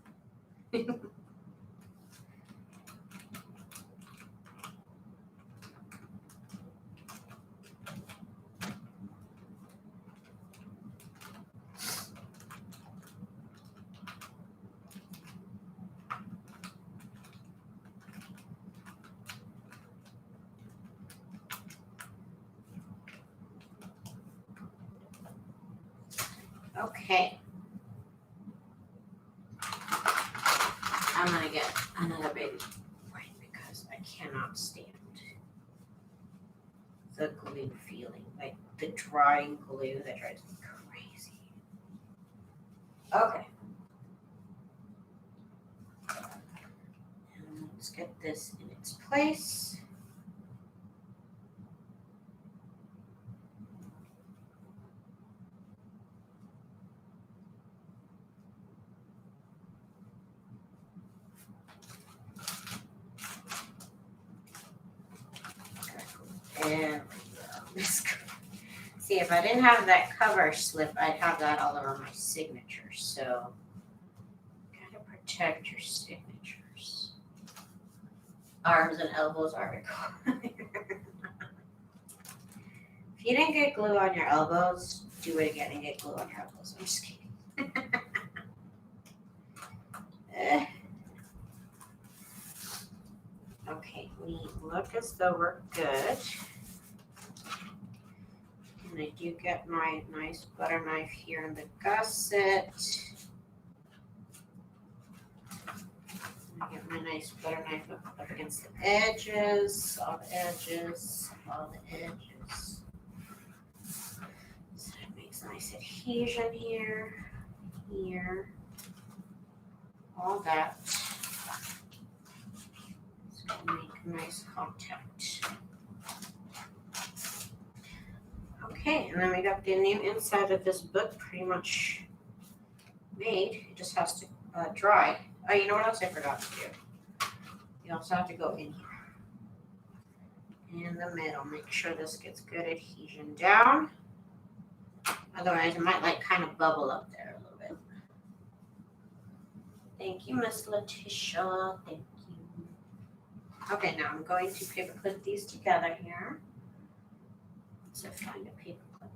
Speaker 1: Okay. I'm gonna get another baby wipe because I cannot stand the glue feeling, like the drying glue that drives me crazy. Okay. And let's get this in its place. There we go. See, if I didn't have that cover slip, I'd have that all over my signature. So, gotta protect your signatures. Arms and elbows are required. If you didn't get glue on your elbows, do it again and get glue on your elbows. I'm just kidding. Okay, we look as though we're good. And I do get my nice butter knife here in the gusset. I get my nice butter knife up against the edges, all the edges, all the edges. So it makes nice adhesion here, here, all that. So make nice contact. Okay, and then we got the new inside of this book pretty much made. It just has to dry. Oh, you know what else I forgot to do? You also have to go in here. In the middle. Make sure this gets good adhesion down. Otherwise, it might like kind of bubble up there a little bit. Thank you, Miss Letitia. Thank you. Okay, now I'm going to paper clip these together here. So find a paper clip.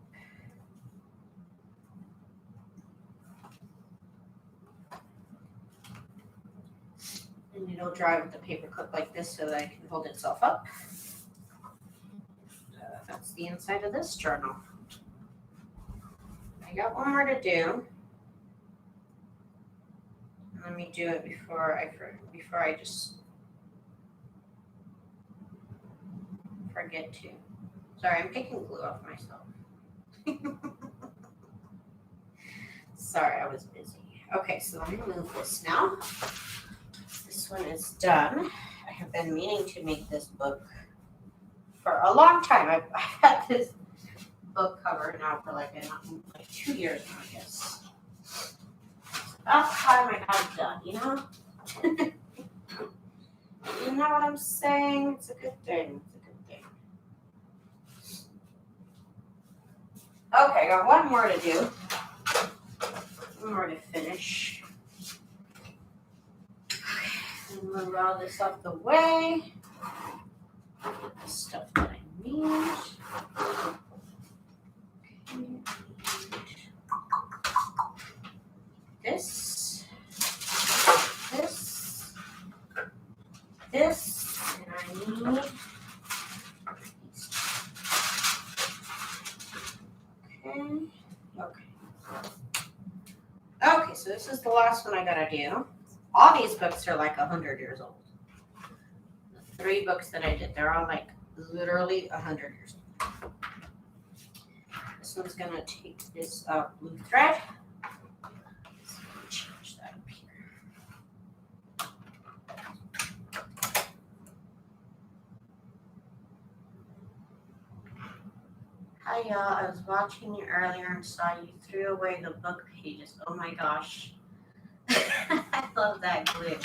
Speaker 1: And it'll dry with the paper clip like this so that it can hold itself up. That's the inside of this journal. I got one more to do. Let me do it before I just forget to. Sorry, I'm taking glue off myself. Sorry, I was busy. Okay, so let me move this now. This one is done. I have been meaning to make this book for a long time. I've had this book cover now for like 2 years now, I guess. About time I got it done, you know? You know what I'm saying? It's a good thing. It's a good thing. Okay, I got one more to do. One more to finish. Okay, move all this out the way. The stuff that I need. This, and I need Okay, so this is the last one I gotta do. All these books are like 100 years old. The 3 books that I did, they're all like literally 100 years old. This one's gonna take this blue thread. So let me change that up here. Hi y'all, I was watching you earlier and saw you threw away the book pages. Oh my gosh. I love that glue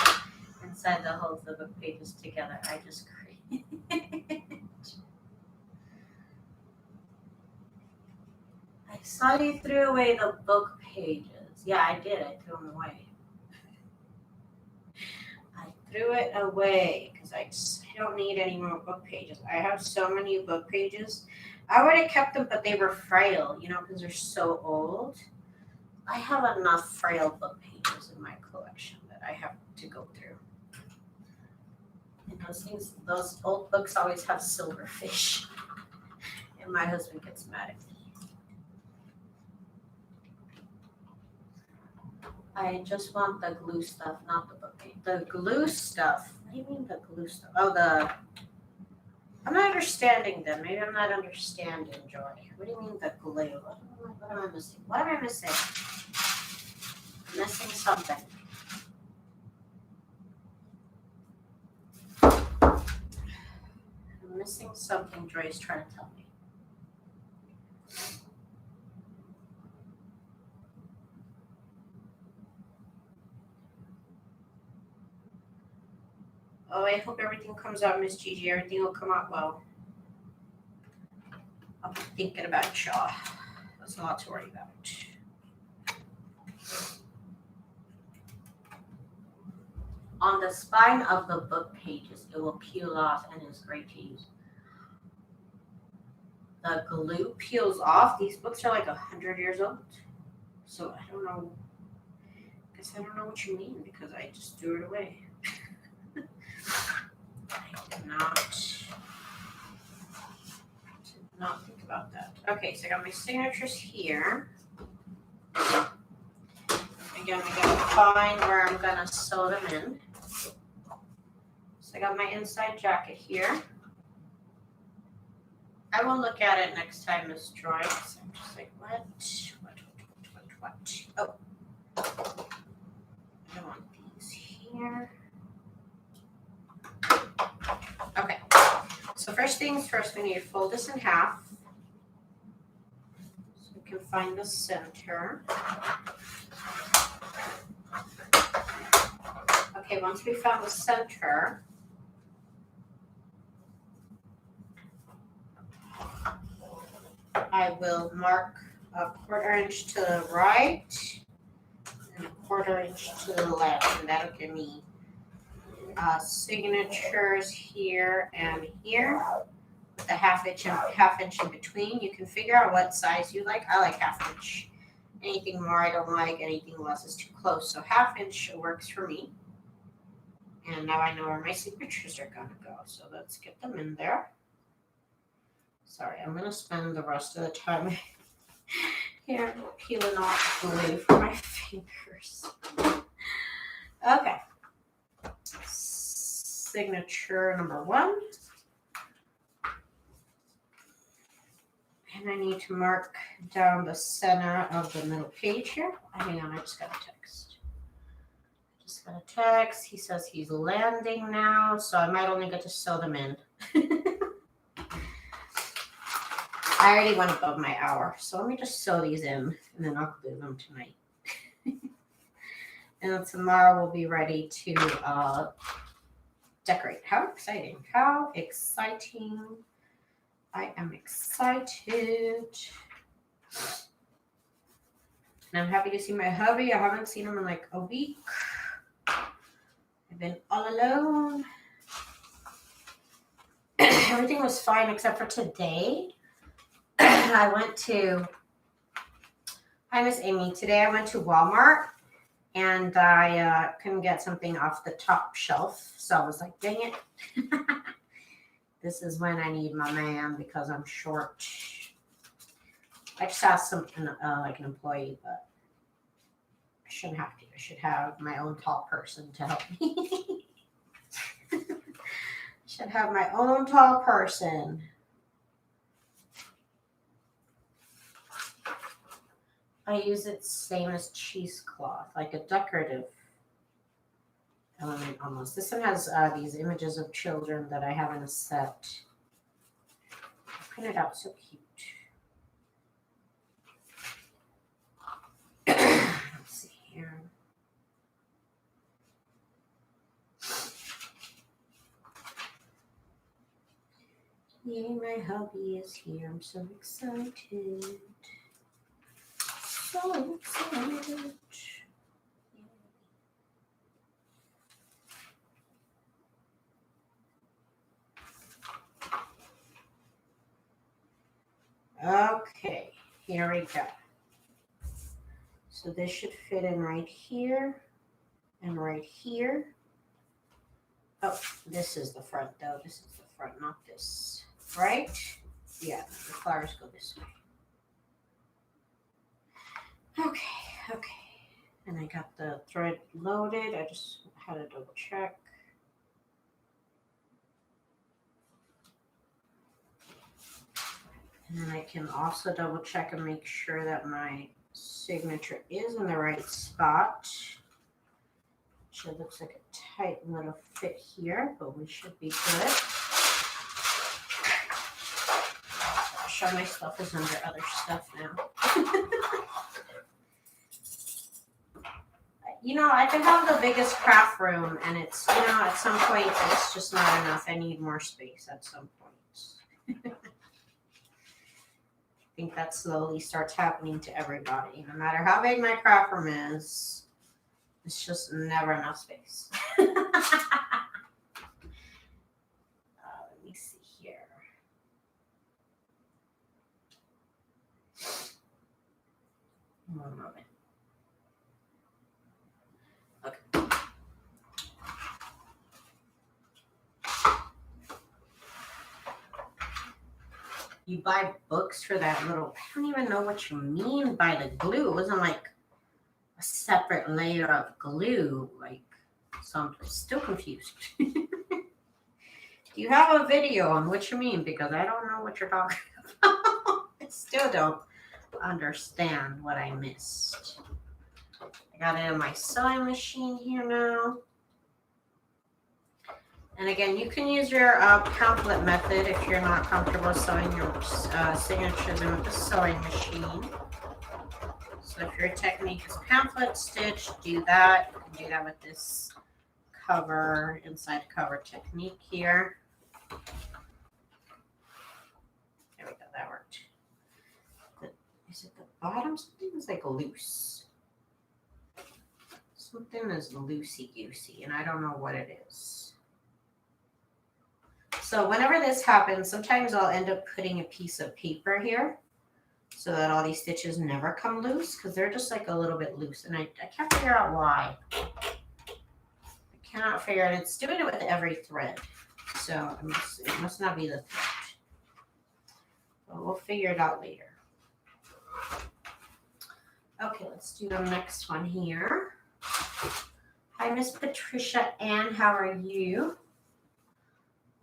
Speaker 1: inside the holes of the book pages together. I just cringe. I saw you threw away the book pages. Yeah, I did. I threw them away. I threw it away because I don't need any more book pages. I have so many book pages. I would have kept them, but they were frail, you know, because they're so old. I have enough frail book pages in my collection that I have to go through. And those old books always have silverfish. And my husband gets mad at me. I just want the glue stuff, not the book page. The glue stuff. What do you mean the glue stuff? Oh, I'm not understanding them. Maybe I'm not understanding, Joy. What do you mean the glue? What am I missing? What am I missing? I'm missing something. I'm missing something Joy's trying to tell me. Oh, I hope everything comes out, Miss Gigi. Everything will come out well. I'll be thinking about y'all. That's a lot to worry about. On the spine of the book pages, it will peel off and is great to use. The glue peels off. These books are like 100 years old. So I don't know. I guess I don't know what you mean because I just threw it away. I did not think about that. Okay, so I got my signatures here. Again, I gotta find where I'm gonna sew them in. So I got my inside jacket here. I will look at it next time, Miss Joy. So I'm just like, what? Oh, I want these here. Okay, so first things first, we need to fold this in half so we can find the center. Okay, once we found the center, I will mark a 1/4 inch to the right and a 1/4 inch to the left, and that'll give me signatures here and here with a half inch in between. You can figure out what size you like. I like 1/2 inch. Anything more I don't like, anything less is too close. So 1/2 inch works for me. And now I know where my signatures are gonna go. So let's get them in there. Sorry, I'm gonna spend the rest of the time here peeling off glue for my fingers. Okay. Signature number 1. And I need to mark down the center of the middle page here. Hang on, I just got a text. He says he's landing now, so I might only get to sew them in. I already went above my hour, so let me just sew these in, and then I'll glue them tonight. And then tomorrow we'll be ready to decorate. How exciting. How exciting. I am excited. And I'm happy to see my hubby. I haven't seen him in like a week. I've been all alone. Everything was fine except for today. I went to, hi Miss Amy, today I went to Walmart and I couldn't get something off the top shelf. So I was like, dang it. This is when I need my man because I'm short. I just asked like an employee, but I shouldn't have to. I should have my own tall person to help me. Should have my own tall person. I use it same as cheesecloth, like a decorative element almost. This one has these images of children that I have in a set. I printed out so cute. Let's see here. Yay, my hubby is here. I'm so excited. So excited. Okay, here we go. So this should fit in right here and right here. Oh, this is the front though. This is the front, not this. Right? Yeah, the flowers go this way. Okay. And I got the thread loaded. I just had to double check. And then I can also double check and make sure that my signature is in the right spot. Which it looks like a tight little fit here, but we should be good. I'll show my stuff is under other stuff now. You know, I could have the biggest craft room and it's, you know, at some point it's just not enough. I need more space at some point. I think that slowly starts happening to everybody. No matter how big my craft room is, it's just never enough space. Let me see here. One moment. Okay. You buy books for that little, I don't even know what you mean by the glue. It wasn't like a separate layer of glue, like, so I'm still confused. You have a video on what you mean because I don't know what you're talking about. I still don't understand what I missed. I got it in my sewing machine here now. And again, you can use your pamphlet method if you're not comfortable sewing your signatures in with the sewing machine. So if your technique is pamphlet stitch, do that. You can do that with this cover, inside cover technique here. There we go, that worked. Is it the bottom? Something is like loose. Something is loosey-goosey, and I don't know what it is. So whenever this happens, sometimes I'll end up putting a piece of paper here so that all these stitches never come loose because they're just like a little bit loose, and I can't figure out why. I cannot figure out. It's doing it with every thread, so it must not be the thread. But we'll figure it out later. Okay, let's do the next one here. Hi, Miss Patricia Ann. How are you?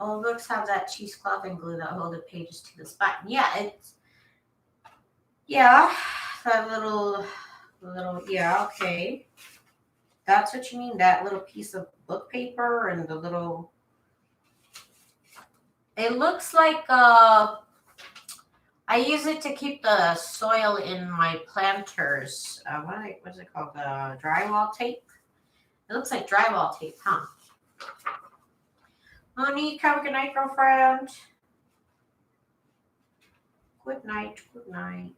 Speaker 1: All books have that cheesecloth and glue that hold the pages to the spine. Yeah, that little, yeah, okay. That's what you mean, that little piece of book paper and the little, it looks like, I use it to keep the soil in my planters. What's it called? Drywall tape? It looks like drywall tape, huh? Monique, have a good night, girlfriend. Good night, good night.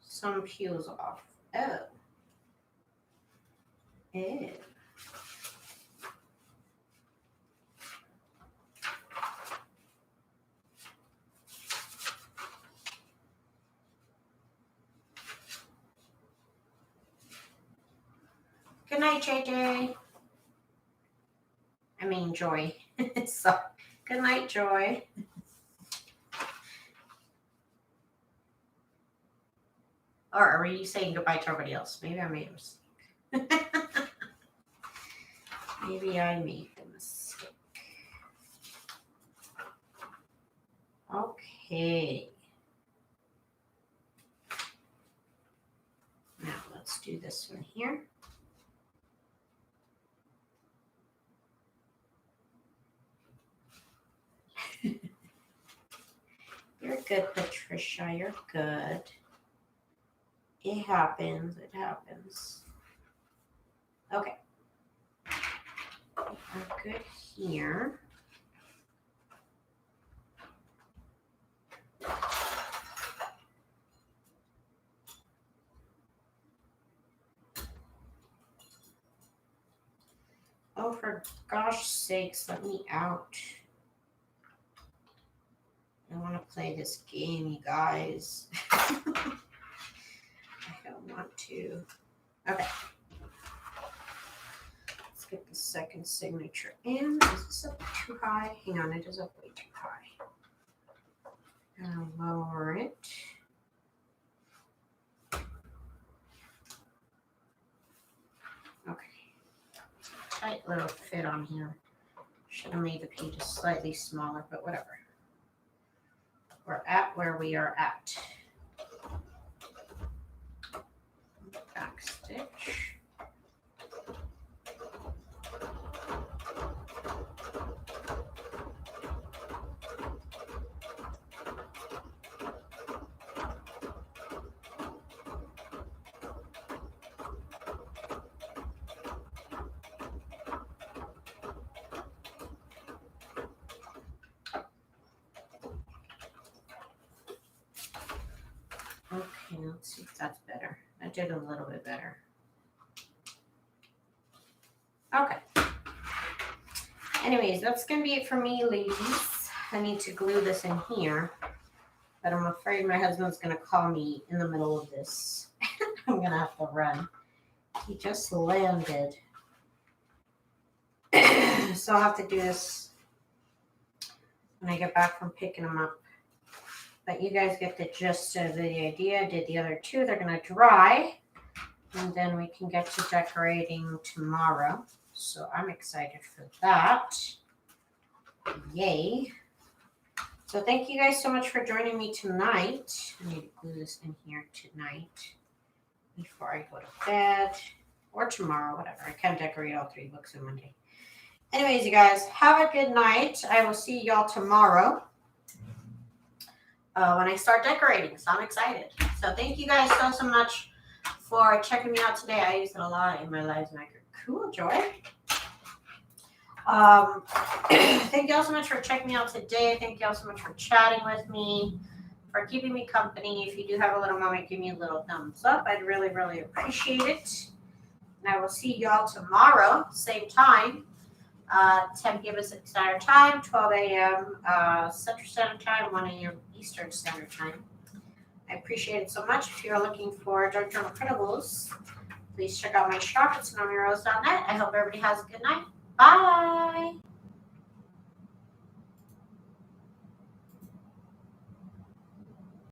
Speaker 1: Some peels off. Oh. Ew. Good night, JJ. I mean, Joy. So, good night, Joy. Or are you saying goodbye to everybody else? Maybe I made a mistake. Maybe I made a mistake. Okay. Now let's do this one here. You're good, Patricia. You're good. It happens. It happens. Okay. We're good here. Oh, for gosh sakes, let me out. I want to play this game, you guys. I don't want to. Okay. Let's get the second signature in. Is this up too high? Hang on, it is up way too high. Gonna lower it. Okay. Tight little fit on here. Should have made the pages slightly smaller, but whatever. We're at where we are at. Back stitch. Okay, let's see if that's better. I did a little bit better. Okay. Anyways, that's going to be it for me, ladies. I need to glue this in here, but I'm afraid my husband's going to call me in the middle of this. I'm going to have to run. He just landed. So I'll have to do this when I get back from picking him up. But you guys get the gist of the idea. I did the other two. They're going to dry. And then we can get to decorating tomorrow. So I'm excited for that. Yay. So thank you guys so much for joining me tonight. I need to glue this in here tonight before I go to bed. Or tomorrow, whatever. I can't decorate all 3 books on Monday. Anyways, you guys, have a good night. I will see y'all tomorrow when I start decorating. So I'm excited. So thank you guys so much for checking me out today. I use it a lot in my Lives Maker. Cool, Joy. Thank you all so much for checking me out today. Thank you all so much for chatting with me, for keeping me company. If you do have a little moment, give me a little thumbs up. I'd really, really appreciate it. And I will see y'all tomorrow, same time, 10 p.m. Pacific Standard Time, 12 a.m. Central Standard Time, 1 a.m. Eastern Standard Time. I appreciate it so much. If you're looking for Dark Journal Printables, Please check out my shop at TsunamiRose.net. I hope everybody has a good night. Bye.